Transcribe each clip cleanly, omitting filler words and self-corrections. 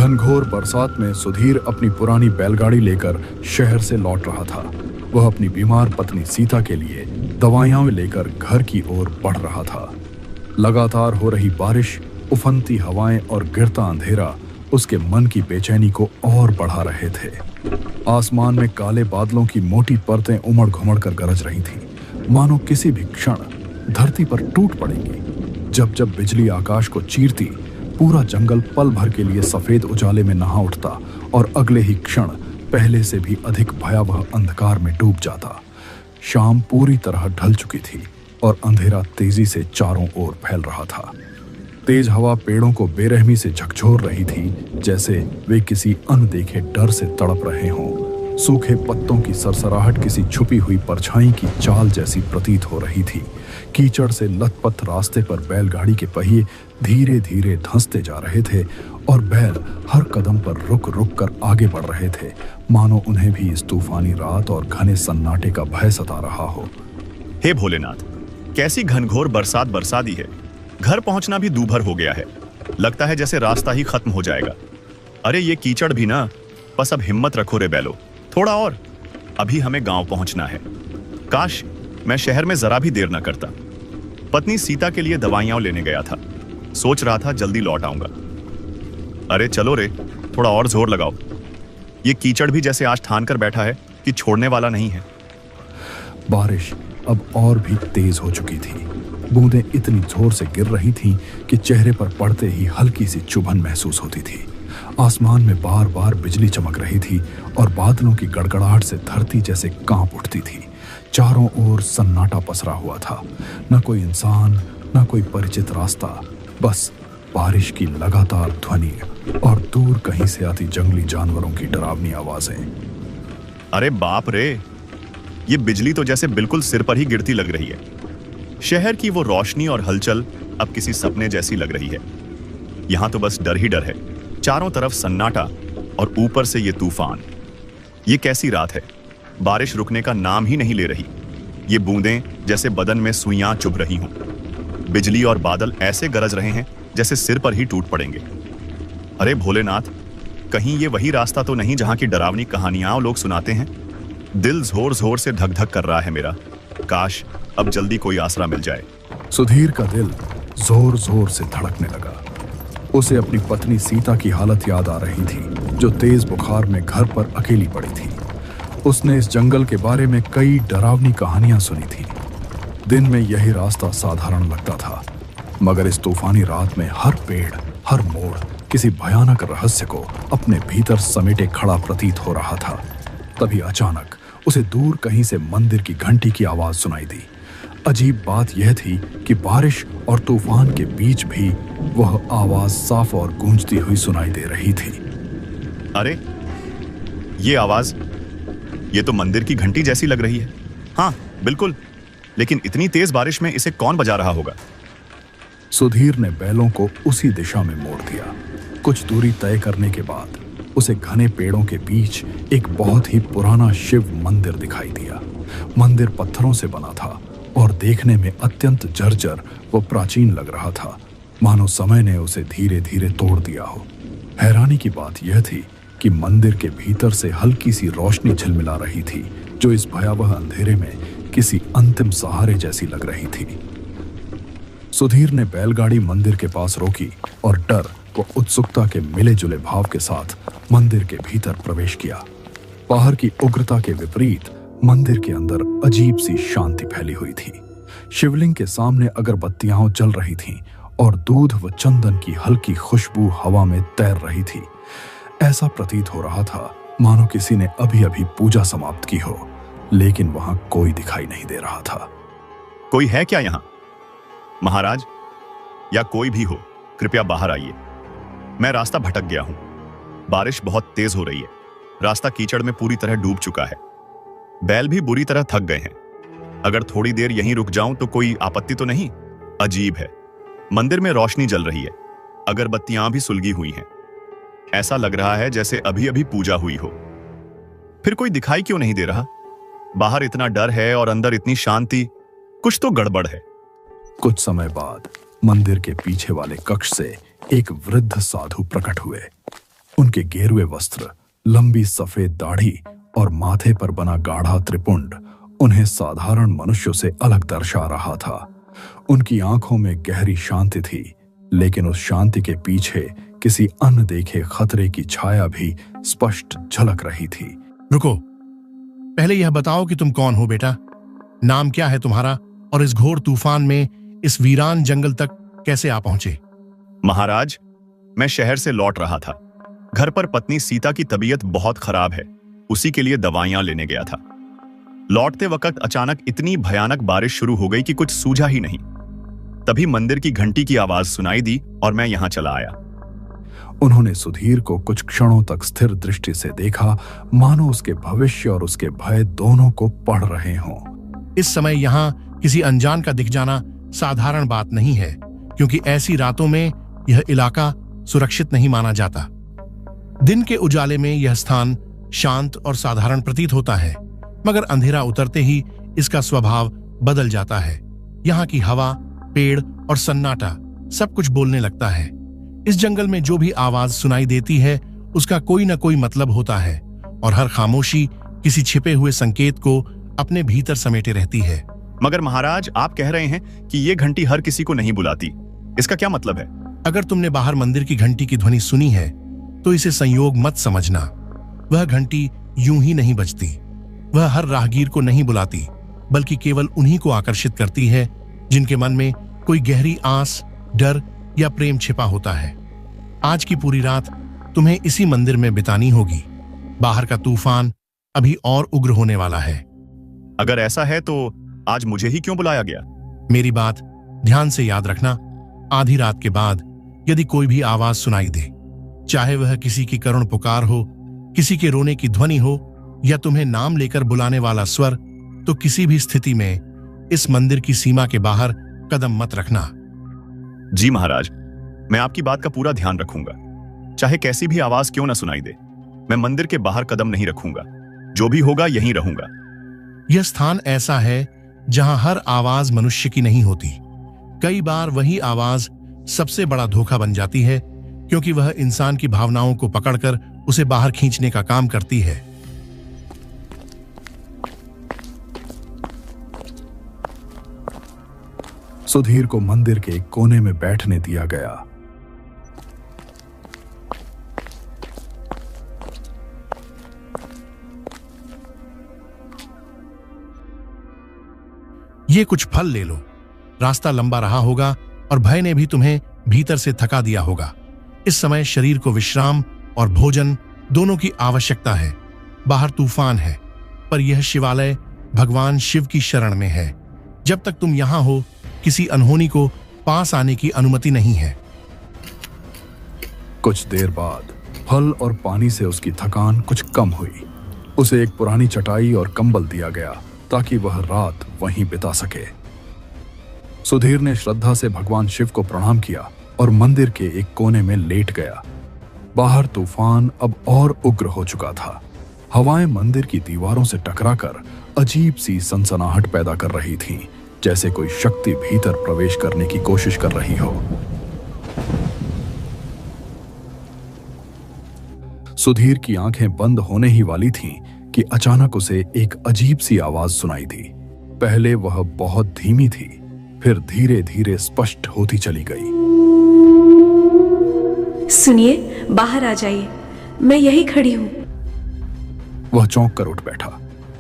घनघोर बरसात में सुधीर अपनी पुरानी बैलगाड़ी लेकर शहर से लौट रहा था। वह अपनी बीमार पत्नी सीता के लिए दवाइयां लेकर घर की ओर बढ़ रहा था। लगातार हो रही बारिश, उफनती हवाएं और गिरता अंधेरा उसके मन की बेचैनी को और बढ़ा रहे थे। आसमान में काले बादलों की मोटी परतें उमड़ घुमड़ कर गरज रही थीं, मानो किसी भी क्षण धरती पर टूट पड़ेंगी। जब जब बिजली आकाश को चीरती, पूरा जंगल पल भर के लिए सफेद उजाले में नहा उठता और अगले ही क्षण पहले से भी अधिक भयावह अंधकार में डूब जाता। शाम पूरी तरह ढल चुकी थी और अंधेरा तेजी से चारों ओर फैल रहा था। तेज हवा पेड़ों को बेरहमी से झकझोर रही थी, जैसे वे किसी अनदेखे डर से तड़प रहे हों। सूखे पत्तों की सरसराहट किसी छुपी हुई परछाई की चाल जैसी प्रतीत हो रही थी। कीचड़ से लथपथ रास्ते पर बैलगाड़ी के पहिए धीरे धीरे धंसते जा रहे थे और बैल हर कदम पर रुक रुक कर आगे बढ़ रहे थे, मानो उन्हें भी इस तूफानी रात और घने सन्नाटे का भय सता रहा हो। हे भोलेनाथ, कैसी घनघोर बरसात बरसा दी है। घर पहुंचना भी दूभर हो गया है। लगता है जैसे रास्ता ही खत्म हो जाएगा। अरे ये कीचड़ भी ना। बस अब हिम्मत रखो रे बैलो, थोड़ा और। अभी हमें गांव पहुंचना है। काश मैं शहर में जरा भी देर न करता। पत्नी सीता के लिए दवाइयां लेने गया था। सोच रहा था जल्दी लौट आऊंगा। अरे चलो रे, थोड़ा और जोर लगाओ। ये कीचड़ भी जैसे आज ठान कर बैठा है कि छोड़ने वाला नहीं है। बारिश अब और भी तेज हो चुकी थी। बूंदें इतनी जोर से गिर रही थीं कि चेहरे पर पड़ते ही हल्की सी चुभन महसूस होती थी। आसमान में बार बार बिजली चमक रही थी और बादलों की गड़गड़ाहट से धरती जैसे कांप उठती थी। चारों ओर सन्नाटा पसरा हुआ था। न कोई इंसान, न कोई परिचित रास्ता, बस बारिश की लगातार ध्वनि और दूर कहीं से आती जंगली जानवरों की डरावनी आवाजें। अरे बाप रे, ये बिजली तो जैसे बिल्कुल सिर पर ही गिरती लग रही है। शहर की वो रोशनी और हलचल अब किसी सपने जैसी लग रही है। यहां तो बस डर ही डर है। चारों तरफ सन्नाटा और ऊपर से ये तूफान। ये कैसी रात है। बारिश रुकने का नाम ही नहीं ले रही। ये बूंदें जैसे बदन में सुइयां चुभ रही हों। बिजली और बादल ऐसे गरज रहे हैं जैसे सिर पर ही टूट पड़ेंगे। अरे भोलेनाथ, कहीं ये वही रास्ता तो नहीं जहां की डरावनी कहानियां लोग सुनाते हैं। दिल जोर जोर से धक धक कर रहा है मेरा। काश अब जल्दी कोई आसरा मिल जाए। सुधीर का दिल जोर जोर से धड़कने लगा। उसे अपनी पत्नी सीता की हालत याद आ रही थी, जो तेज बुखार में घर पर अकेली पड़ी थी। उसने इस जंगल के बारे में कई डरावनी कहानियां सुनी थी। दिन में यही रास्ता साधारण लगता था, मगर इस तूफानी रात में हर पेड़, हर मोड़ किसी भयानक रहस्य को अपने भीतर समेटे खड़ा प्रतीत हो रहा था। तभी अचानक उसे दूर कहीं से मंदिर की घंटी की आवाज सुनाई दी। अजीब बात यह थी कि बारिश और तूफान के बीच भी वह आवाज साफ और गूंजती हुई सुनाई दे रही थी। अरे ये आवाज, ये तो मंदिर की घंटी जैसी लग रही है। हाँ बिल्कुल, लेकिन इतनी तेज बारिश में इसे कौन बजा रहा होगा। सुधीर ने बैलों को उसी दिशा में मोड़ दिया। कुछ दूरी तय करने के बाद उसे घने पेड़ों के बीच एक बहुत ही पुराना शिव मंदिर दिखाई दिया। मंदिर पत्थरों से बना था और देखने में अत्यंत जर्जर व प्राचीन लग रहा था, मानो समय ने उसे धीरे धीरे तोड़ दिया हो। हैरानी की बात यह थी कि मंदिर के भीतर से हल्की सी रोशनी झिलमिला रही थी, जो इस भयावह अंधेरे में किसी अंतिम सहारे जैसी लग रही थी। सुधीर ने बैलगाड़ी मंदिर के पास रोकी और डर व उत्सुकता के मिले जुले भाव के साथ मंदिर के भीतर प्रवेश किया। बाहर की उग्रता के विपरीत मंदिर के अंदर अजीब सी शांति फैली हुई थी। शिवलिंग के सामने अगरबत्तियां जल रही थीं और दूध व चंदन की हल्की खुशबू हवा में तैर रही थी। ऐसा प्रतीत हो रहा था मानो किसी ने अभी अभी पूजा समाप्त की हो, लेकिन वहां कोई दिखाई नहीं दे रहा था। कोई है क्या यहाँ? महाराज या कोई भी हो, कृपया बाहर आइए। मैं रास्ता भटक गया हूं। बारिश बहुत तेज हो रही है। रास्ता कीचड़ में पूरी तरह डूब चुका है। बैल भी बुरी तरह थक गए हैं। अगर थोड़ी देर यहीं रुक जाऊं तो कोई आपत्ति तो नहीं? अजीब है, मंदिर में रोशनी जल रही है, अगरबत्तियां भी सुलगी हुई हैं। ऐसा लग रहा है जैसे अभी अभी पूजा हुई हो। फिर कोई दिखाई क्यों नहीं दे रहा? बाहर इतना डर है और अंदर इतनी शांति। कुछ तो गड़बड़ है। कुछ समय बाद मंदिर के पीछे वाले कक्ष से एक वृद्ध साधु प्रकट हुए। उनके गेरुए वस्त्र, लंबी सफेद दाढ़ी और माथे पर बना गाढ़ा त्रिपुंड उन्हें साधारण मनुष्यों से अलग दर्शा रहा था। उनकी आंखों में गहरी शांति थी, लेकिन उस शांति के पीछे किसी अनदेखे खतरे की छाया भी स्पष्ट झलक रही थी। रुको, पहले यह बताओ कि तुम कौन हो बेटा? नाम क्या है तुम्हारा और इस घोर तूफान में इस वीरान जंगल तक कैसे आ पहुंचे? महाराज, मैं शहर से लौट रहा था। घर पर पत्नी सीता की तबीयत बहुत खराब है, उसी के लिए दवाइयां लेने गया था। लौटते वक्त अचानक इतनी भयानक बारिश शुरू हो गई कि कुछ सूझा ही नहीं। तभी मंदिर की घंटी की आवाज सुनाई दी और मैं यहां चला आया। उन्होंने सुधीर को कुछ क्षणों तक स्थिर दृष्टि से देखा, मानो उसके भविष्य और उसके भय दोनों को पढ़ रहे हों। इस समय यहाँ किसी अनजान का दिख जाना साधारण बात नहीं है, क्योंकि ऐसी रातों में यह इलाका सुरक्षित नहीं माना जाता। दिन के उजाले में यह स्थान शांत और साधारण प्रतीत होता है, मगर अंधेरा उतरते ही इसका स्वभाव बदल जाता है। यहाँ की हवा, पेड़ और सन्नाटा सब कुछ बोलने लगता है। इस जंगल में जो भी आवाज सुनाई देती है उसका कोई न कोई मतलब होता है, और हर खामोशी किसी छिपे हुए संकेत को अपने भीतर समेटे रहती है। मगर महाराज, आप कह रहे हैं कि ये घंटी हर किसी को नहीं बुलाती, इसका क्या मतलब है? अगर तुमने बाहर मंदिर की घंटी की ध्वनि सुनी है तो इसे संयोग मत समझना। वह घंटी यूं ही नहीं बजती। वह हर राहगीर को नहीं बुलाती, बल्कि केवल उन्हीं को आकर्षित करती है जिनके मन में कोई गहरी आस, डर या प्रेम छिपा होता है। आज की पूरी रात तुम्हें इसी मंदिर में बितानी होगी। बाहर का तूफान अभी और उग्र होने वाला है। अगर ऐसा है तो आज मुझे ही क्यों बुलाया गया? मेरी बात ध्यान से याद रखना। आधी रात के बाद यदि कोई भी आवाज सुनाई दे, चाहे वह किसी की करुण पुकार हो, किसी के रोने की ध्वनि हो या तुम्हें नाम लेकर बुलाने वाला स्वर, तो किसी भी स्थिति में इस मंदिर की सीमा के बाहर कदम मत रखना। जी महाराज, मैं आपकी बात का पूरा ध्यान रखूंगा। चाहे कैसी भी आवाज क्यों न सुनाई दे, मैं मंदिर के बाहर कदम नहीं रखूंगा। जो भी होगा यहीं रहूंगा। यह स्थान ऐसा है जहां हर आवाज मनुष्य की नहीं होती। कई बार वही आवाज सबसे बड़ा धोखा बन जाती है, क्योंकि वह इंसान की भावनाओं को पकड़कर उसे बाहर खींचने का काम करती है। सुधीर को मंदिर के एक कोने में बैठने दिया गया। ये कुछ फल ले लो। रास्ता लंबा रहा होगा और भय ने भी तुम्हें भीतर से थका दिया होगा। इस समय शरीर को विश्राम और भोजन दोनों की आवश्यकता है। बाहर तूफान है, पर यह शिवालय भगवान शिव की शरण में है। जब तक तुम यहां हो, किसी अनहोनी को पास आने की अनुमति नहीं है। कुछ देर बाद फल और पानी से उसकी थकान कुछ कम हुई। उसे एक पुरानी चटाई और कंबल दिया गया ताकि वह रात वहीं बिता सके। सुधीर ने श्रद्धा से भगवान शिव को प्रणाम किया और मंदिर के एक कोने में लेट गया। बाहर तूफान अब और उग्र हो चुका था। हवाएं मंदिर की दीवारों से टकराकर अजीब सी सनसनाहट पैदा कर रही थीं, जैसे कोई शक्ति भीतर प्रवेश करने की कोशिश कर रही हो। सुधीर की आंखें बंद होने ही वाली थीं कि अचानक उसे एक अजीब सी आवाज सुनाई दी। पहले वह बहुत धीमी थी, फिर धीरे धीरे स्पष्ट होती चली गई। सुनिए, बाहर आ जाइए, मैं यही खड़ी हूं। वह चौंक कर उठ बैठा।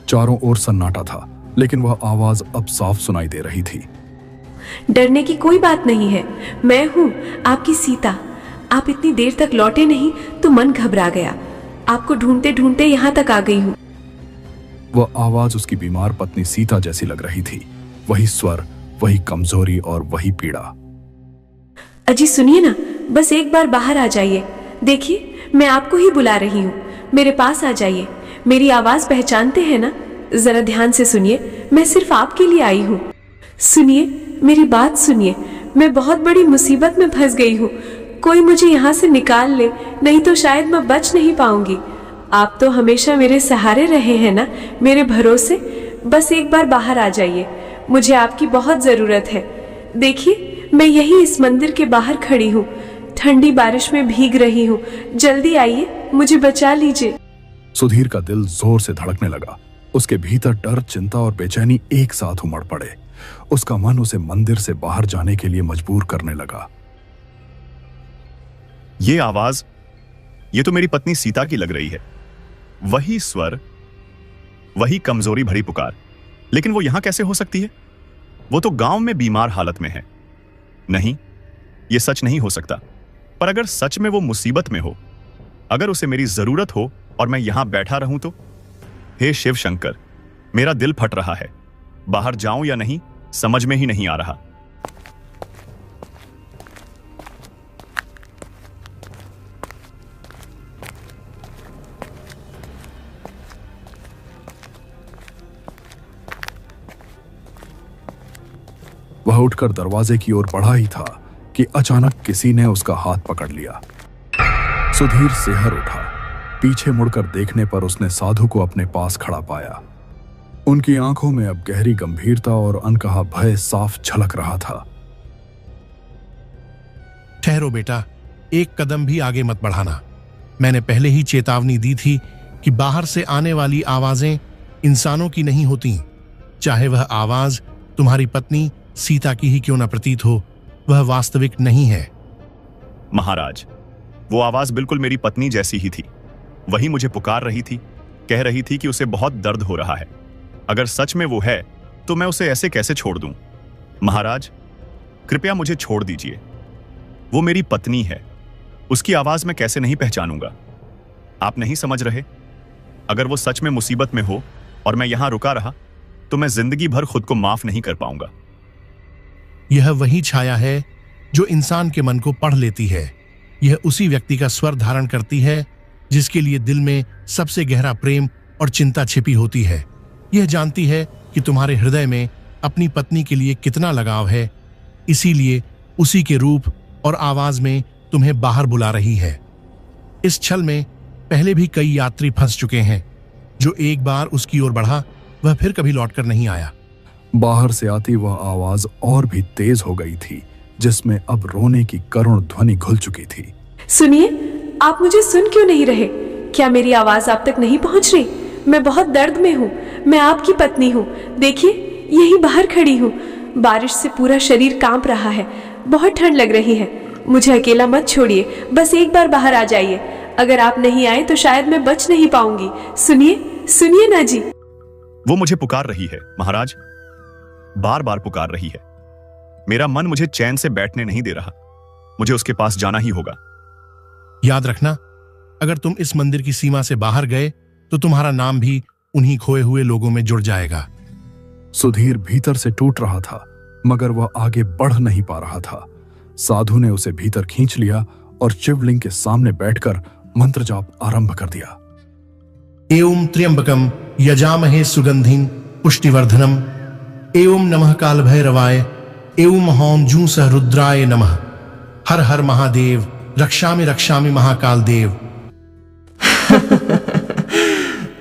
चारों ओर सन्नाटा था, लेकिन वह आवाज अब साफ सुनाई दे रही थी। डरने की कोई बात नहीं है, मैं हूं आपकी सीता। आप इतनी देर तक लौटे नहीं तो मन घबरा गया। आपको ढूंढते ढूंढते यहाँ तक आ गई हूँ। वह आवाज उसकी बीमार पत्नी सीता जैसी लग रही थी। वही स्वर, वही कमजोरी और वही पीड़ा। अजी सुनिए ना, बस एक बार बाहर आ जाइए। देखिए, मैं आपको ही बुला रही हूँ। मेरे पास आ जाइए। मेरी आवाज पहचानते हैं ना? जरा ध्यान से सुनिए, मैं सिर्फ आपके लिए आई हूँ। सुनिए, मेरी बात सुनिए। मैं बहुत बड़ी मुसीबत में फंस गई हूँ। कोई मुझे यहाँ से निकाल ले, नहीं तो शायद मैं बच नहीं पाऊंगी। आप तो हमेशा मेरे सहारे रहे हैं ना, मेरे भरोसे। बस एक बार बाहर आ जाइए, मुझे आपकी बहुत जरूरत है। देखिए, मैं यही इस मंदिर के बाहर खड़ी हूँ। ठंडी बारिश में भीग रही हूँ। जल्दी आइए, मुझे बचा लीजिए। सुधीर का दिल जोर से धड़कने लगा। उसके भीतर डर, चिंता और बेचैनी एक साथ उमड़ पड़े। उसका मन उसे मंदिर से बाहर जाने के लिए मजबूर करने लगा। ये आवाज, ये तो मेरी पत्नी सीता की लग रही है। वही स्वर, वही कमजोरी भरी पुकार। लेकिन वो यहां कैसे हो सकती है? वो तो गांव में बीमार हालत में है। नहीं, ये सच नहीं हो सकता। पर अगर सच में वो मुसीबत में हो, अगर उसे मेरी जरूरत हो और मैं यहां बैठा रहूं तो? हे शिव शंकर, मेरा दिल फट रहा है। बाहर जाऊं या नहीं समझ में ही नहीं आ रहा। वह उठकर दरवाजे की ओर बढ़ा ही था कि अचानक किसी ने उसका हाथ पकड़ लिया। सुधीर सिहर उठा। पीछे मुड़कर देखने पर उसने साधु को अपने पास खड़ा पाया। उनकी आंखों में अब गहरी गंभीरता और अनकहा भय साफ झलक रहा था। ठहरो बेटा, एक कदम भी आगे मत बढ़ाना। मैंने पहले ही चेतावनी दी थी कि बाहर से आने वाली आवाजें इंसानों की नहीं होती। चाहे वह आवाज तुम्हारी पत्नी सीता की ही क्यों न प्रतीत हो, वह वास्तविक नहीं है। महाराज, वो आवाज बिल्कुल मेरी पत्नी जैसी ही थी। वही मुझे पुकार रही थी, कह रही थी कि उसे बहुत दर्द हो रहा है। अगर सच में वो है तो मैं उसे ऐसे कैसे छोड़ दूं? महाराज, कृपया मुझे छोड़ दीजिए। वो मेरी पत्नी है, उसकी आवाज मैं कैसे नहीं पहचानूंगा? आप नहीं समझ रहे? अगर वो सच में मुसीबत में हो और मैं यहां रुका रहा तो मैं जिंदगी भर खुद को माफ नहीं कर पाऊंगा। यह वही छाया है जो इंसान के मन को पढ़ लेती है। यह उसी व्यक्ति का स्वर धारण करती है जिसके लिए दिल में सबसे गहरा प्रेम और चिंता छिपी होती है। यह जानती है कि तुम्हारे हृदय में अपनी पत्नी के लिए कितना लगाव है, इसीलिए उसी के रूप और आवाज में तुम्हें बाहर बुला रही है। इस छल में पहले भी कई यात्री फंस चुके हैं। जो एक बार उसकी ओर बढ़ा वह फिर कभी लौटकर नहीं आया। बाहर से आती वह आवाज और भी तेज हो गई थी, जिसमें अब रोने की करुण ध्वनि घुल चुकी थी। सुनिए, आप मुझे सुन क्यों नहीं रहे? क्या मेरी आवाज आप तक नहीं पहुंच रही? मैं बहुत दर्द में हूँ। मैं आपकी पत्नी हूँ। देखिए, यही बाहर खड़ी हूँ। बारिश से पूरा शरीर कांप रहा है। बहुत ठंड लग रही है। मुझे अकेला मत छोड़िए। बस एक बार बाहर आ जाइए। अगर आप नहीं आए तो शायद मैं बच नहीं पाऊंगी। सुनिए, सुनिए ना जी। वो मुझे पुकार रही है महाराज, बार बार पुकार रही है। मेरा मन मुझे चैन से बैठने नहीं दे रहा। मुझे उसके पास जाना ही होगा। याद रखना, अगर तुम इस मंदिर की सीमा से बाहर गए तो तुम्हारा नाम भी उन्हीं खोए हुए लोगों में जुड़ जाएगा। सुधीर भीतर से टूट रहा था, मगर वह आगे बढ़ नहीं पा रहा था। साधु ने उसे भीतर खींच लिया और शिवलिंग के सामने बैठकर मंत्र जाप आरंभ कर दिया। एवं त्र्यंबकम यजामहे सुगंधिं पुष्टिवर्धनम, एवं नमः काल भैरवाय, एवं हौं जूं सह रुद्राय नमः। हर हर महादेव, रक्षामि रक्षामि महाकाल देव।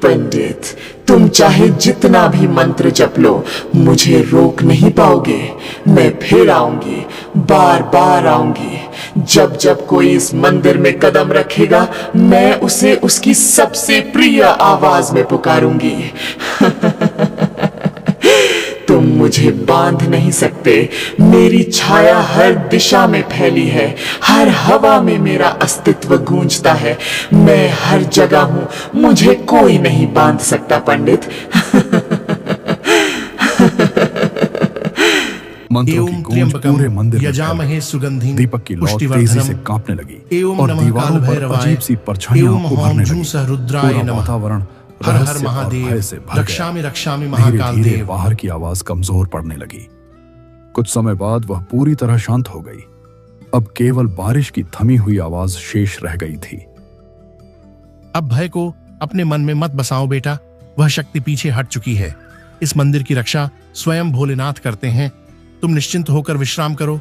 पंडित, तुम चाहे जितना भी मंत्र जप लो, मुझे रोक नहीं पाओगे। मैं फिर आऊंगी, बार बार आऊंगी। जब जब कोई इस मंदिर में कदम रखेगा, मैं उसे उसकी सबसे प्रिय आवाज में पुकारूंगी। तुम मुझे बांध नहीं सकते। मेरी छाया हर दिशा में फैली है। हर हवा में मेरा अस्तित्व गूंजता है। मैं हर जगह हूं। मुझे कोई नहीं बांध सकता पंडित। मंत्रों की गूंज पूरे मंदिर में यजामहे फैल गई। सुगंधिं दीपक की लौ तेजी से पुष्टिवर्धनम, कांपने लगी एवं और नमः दीवारों काल पर भैरवाय, अजीब सी परछाइयां एवं हौं उभरने जूं लगी। सह रुद्राय पूरा नमः। वातावरण हर हर रहस्य और महादेव, भय से भर रक्षामि गया। रक्षामि महाकाल धीरे-धीरे देव। बाहर की आवाज कमजोर पड़ने लगी। कुछ समय बाद वह पूरी तरह शांत हो गई। अब केवल बारिश की थमी हुई आवाज शेष रह गई थी। अब भय को अपने मन में मत बसाओ बेटा, वह शक्ति पीछे हट चुकी है। इस मंदिर की रक्षा स्वयं भोलेनाथ करते हैं। तुम निश्चिंत होकर विश्राम करो।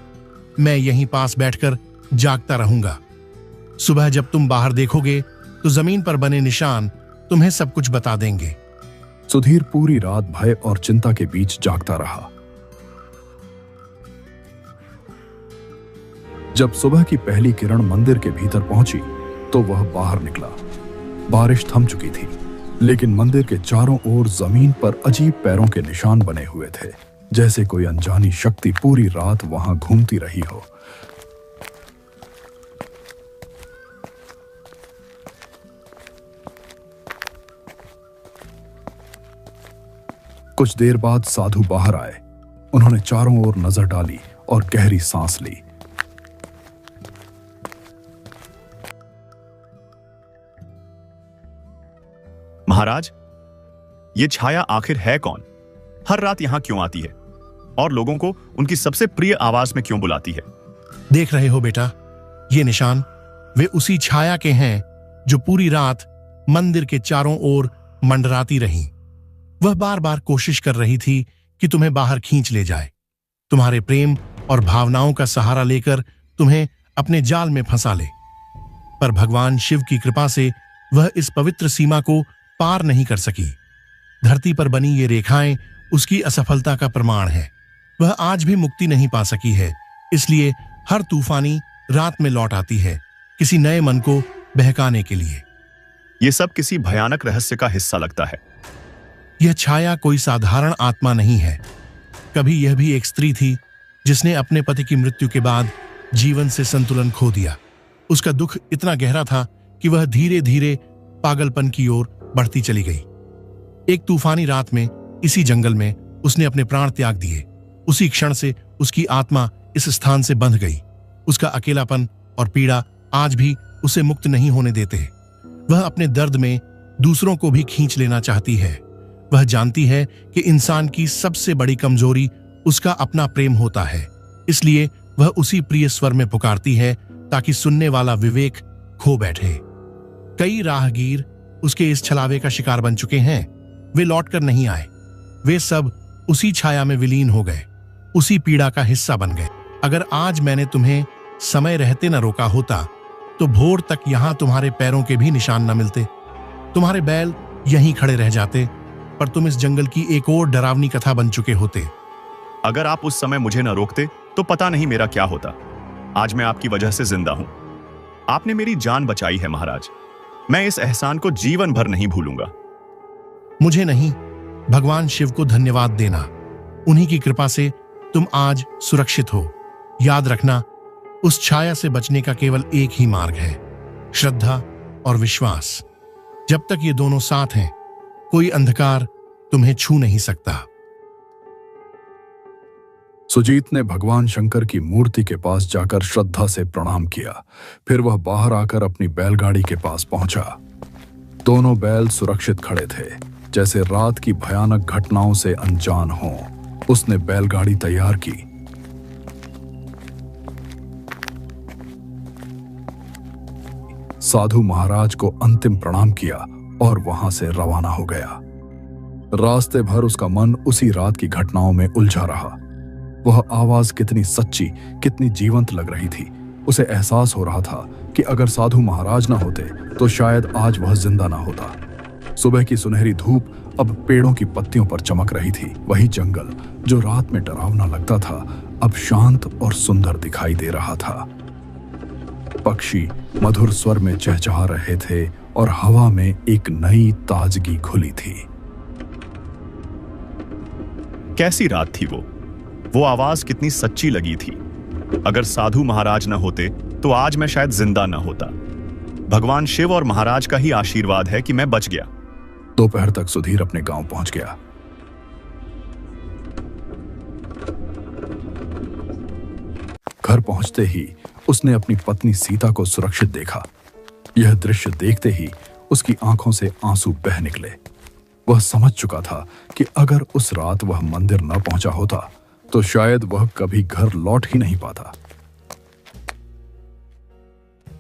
मैं यहीं पास बैठकर जागता रहूंगा। सुबह जब तुम बाहर देखोगे तो जमीन पर बने निशान तुम्हें सब कुछ बता देंगे। सुधीर पूरी रात भय और चिंता के बीच जागता रहा। जब सुबह की पहली किरण मंदिर के भीतर पहुंची तो वह बाहर निकला। बारिश थम चुकी थी, लेकिन मंदिर के चारों ओर जमीन पर अजीब पैरों के निशान बने हुए थे, जैसे कोई अनजानी शक्ति पूरी रात वहां घूमती रही हो। कुछ देर बाद साधु बाहर आए। उन्होंने चारों ओर नजर डाली और गहरी सांस ली। महाराज, ये छाया आखिर है कौन? हर रात यहां क्यों आती है और लोगों को उनकी सबसे प्रिय आवाज में क्यों बुलाती है? देख रहे हो बेटा, ये निशान वे उसी छाया के हैं जो पूरी रात मंदिर के चारों ओर मंडराती रहीं। वह बार बार कोशिश कर रही थी कि तुम्हें बाहर खींच ले जाए, तुम्हारे प्रेम और भावनाओं का सहारा लेकर तुम्हें अपने जाल में फंसा ले। पर भगवान शिव की कृपा से वह इस पवित्र सीमा को पार नहीं कर सकी। धरती पर बनी ये रेखाएं उसकी असफलता का प्रमाण है। वह आज भी मुक्ति नहीं पा सकी है, इसलिए हर तूफानी रात में लौट आती है, किसी नए मन को बहकाने के लिए। यह सब किसी भयानक रहस्य का हिस्सा लगता है। यह छाया कोई साधारण आत्मा नहीं है। कभी यह भी एक स्त्री थी जिसने अपने पति की मृत्यु के बाद जीवन से संतुलन खो दिया। उसका दुख इतना गहरा था कि वह धीरे धीरे पागलपन की ओर बढ़ती चली गई। एक तूफानी रात में इसी जंगल में उसने अपने प्राण त्याग दिए। उसी क्षण से उसकी आत्मा इस स्थान से बंध गई। उसका अकेलापन और पीड़ा आज भी उसे मुक्त नहीं होने देते। वह अपने दर्द में दूसरों को भी खींच लेना चाहती है। वह जानती है कि इंसान की सबसे बड़ी कमजोरी उसका अपना प्रेम होता है, इसलिए वह उसी प्रिय स्वर में पुकारती है ताकि सुनने वाला विवेक खो बैठे। कई राहगीर उसके इस छलावे का शिकार बन चुके हैं। वे लौटकर नहीं आए। वे सब उसी छाया में विलीन हो गए, उसी पीड़ा का हिस्सा बन गए। अगर आज मैंने तुम्हें समय रहते न रोका होता तो भोर तक यहां तुम्हारे पैरों के भी निशान न मिलते। तुम्हारे बैल यहीं खड़े रह जाते, पर तुम इस जंगल की एक और डरावनी कथा बन चुके होते। अगर आप उस समय मुझे न रोकते तो पता नहीं मेरा क्या होता। आज मैं आपकी वजह से जिंदा हूं। आपने मेरी जान बचाई है महाराज। मैं इस एहसान को जीवन भर नहीं भूलूंगा। मुझे नहीं, भगवान शिव को धन्यवाद देना। उन्हीं की कृपा से तुम आज सुरक्षित हो। याद रखना, उस छाया से बचने का केवल एक ही मार्ग है, श्रद्धा और विश्वास। जब तक ये दोनों साथ हैं, कोई अंधकार तुम्हें छू नहीं सकता। सुजीत ने भगवान शंकर की मूर्ति के पास जाकर श्रद्धा से प्रणाम किया। फिर वह बाहर आकर अपनी बैलगाड़ी के पास पहुंचा। दोनों बैल सुरक्षित खड़े थे, जैसे रात की भयानक घटनाओं से अनजान हों। उसने बैलगाड़ी तैयार की। साधु महाराज को अंतिम प्रणाम किया और वहां से रवाना हो गया। रास्ते भर उसका मन उसी रात की घटनाओं में उलझा रहा। वह आवाज कितनी सच्ची, कितनी जीवंत लग रही थी। उसे एहसास हो रहा था कि अगर साधु महाराज न होते तो शायद आज वह जिंदा न होता। सुबह की सुनहरी धूप अब पेड़ों की पत्तियों पर चमक रही थी। वही जंगल जो रात में डरावना लगता था, अब शांत और सुंदर दिखाई दे रहा था। पक्षी मधुर स्वर में चहचहा रहे थे और हवा में एक नई ताजगी घुली थी। कैसी रात थी वो आवाज कितनी सच्ची लगी थी। अगर साधु महाराज न होते तो आज मैं शायद जिंदा न होता। भगवान शिव और महाराज का ही आशीर्वाद है कि मैं बच गया। दोपहर तक सुधीर अपने गांव पहुंच गया। घर पहुंचते ही उसने अपनी पत्नी सीता को सुरक्षित देखा। यह दृश्य देखते ही उसकी आंखों से आंसू बह निकले। वह समझ चुका था कि अगर उस रात वह मंदिर न पहुंचा होता तो शायद वह कभी घर लौट ही नहीं पाता।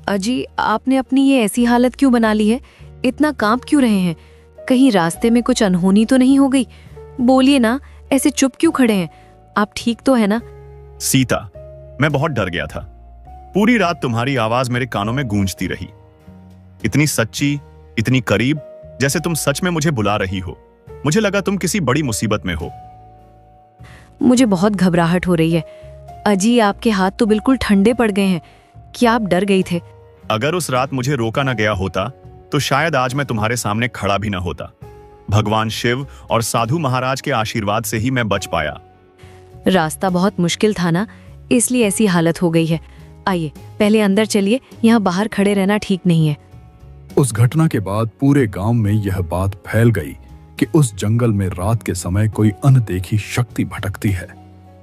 अजी, आपने अपनी ये ऐसी हालत क्यों बना ली है? इतना कांप क्यों रहे हैं? कहीं रास्ते में कुछ अनहोनी तो नहीं हो गई? बोलिए ना, ऐसे चुप क्यों खड़े हैं? आप ठीक तो है ना? सीता, मैं बहुत डर गया था। पूरी रात तुम्हारी आवाज मेरे कानों में गूंजती रही, इतनी सच्ची, इतनी करीब, जैसे तुम सच में मुझे बुला रही हो। मुझे लगा तुम किसी बड़ी मुसीबत में हो। मुझे बहुत घबराहट हो रही है। अजी, आपके हाथ तो बिल्कुल ठंडे पड़ गए हैं। क्या आप डर गई थे? अगर उस रात मुझे रोका न गया होता तो शायद आज मैं तुम्हारे सामने खड़ा भी न होता। भगवान शिव और साधु महाराज के आशीर्वाद से ही मैं बच पाया। रास्ता बहुत मुश्किल था ना, इसलिए ऐसी हालत हो गई है। आइए पहले अंदर चलिए, यहाँ बाहर खड़े रहना ठीक नहीं है। उस घटना के बाद पूरे गांव में यह बात फैल गई कि उस जंगल में रात के समय कोई अनदेखी शक्ति भटकती है।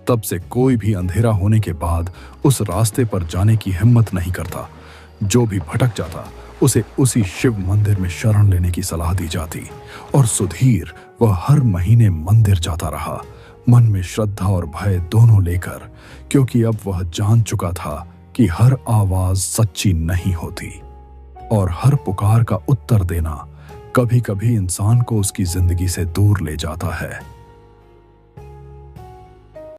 तब से कोई भी अंधेरा होने के बाद उस रास्ते पर जाने की हिम्मत नहीं करता। जो भी भटक जाता उसे उसी शिव मंदिर में शरण लेने की सलाह दी जाती। और सुधीर वह हर महीने मंदिर जाता रहा, मन में श्रद्धा और भय दोनों लेकर, क्योंकि अब वह जान चुका था कि हर आवाज सच्ची नहीं होती और हर पुकार का उत्तर देना कभी कभी इंसान को उसकी जिंदगी से दूर ले जाता है।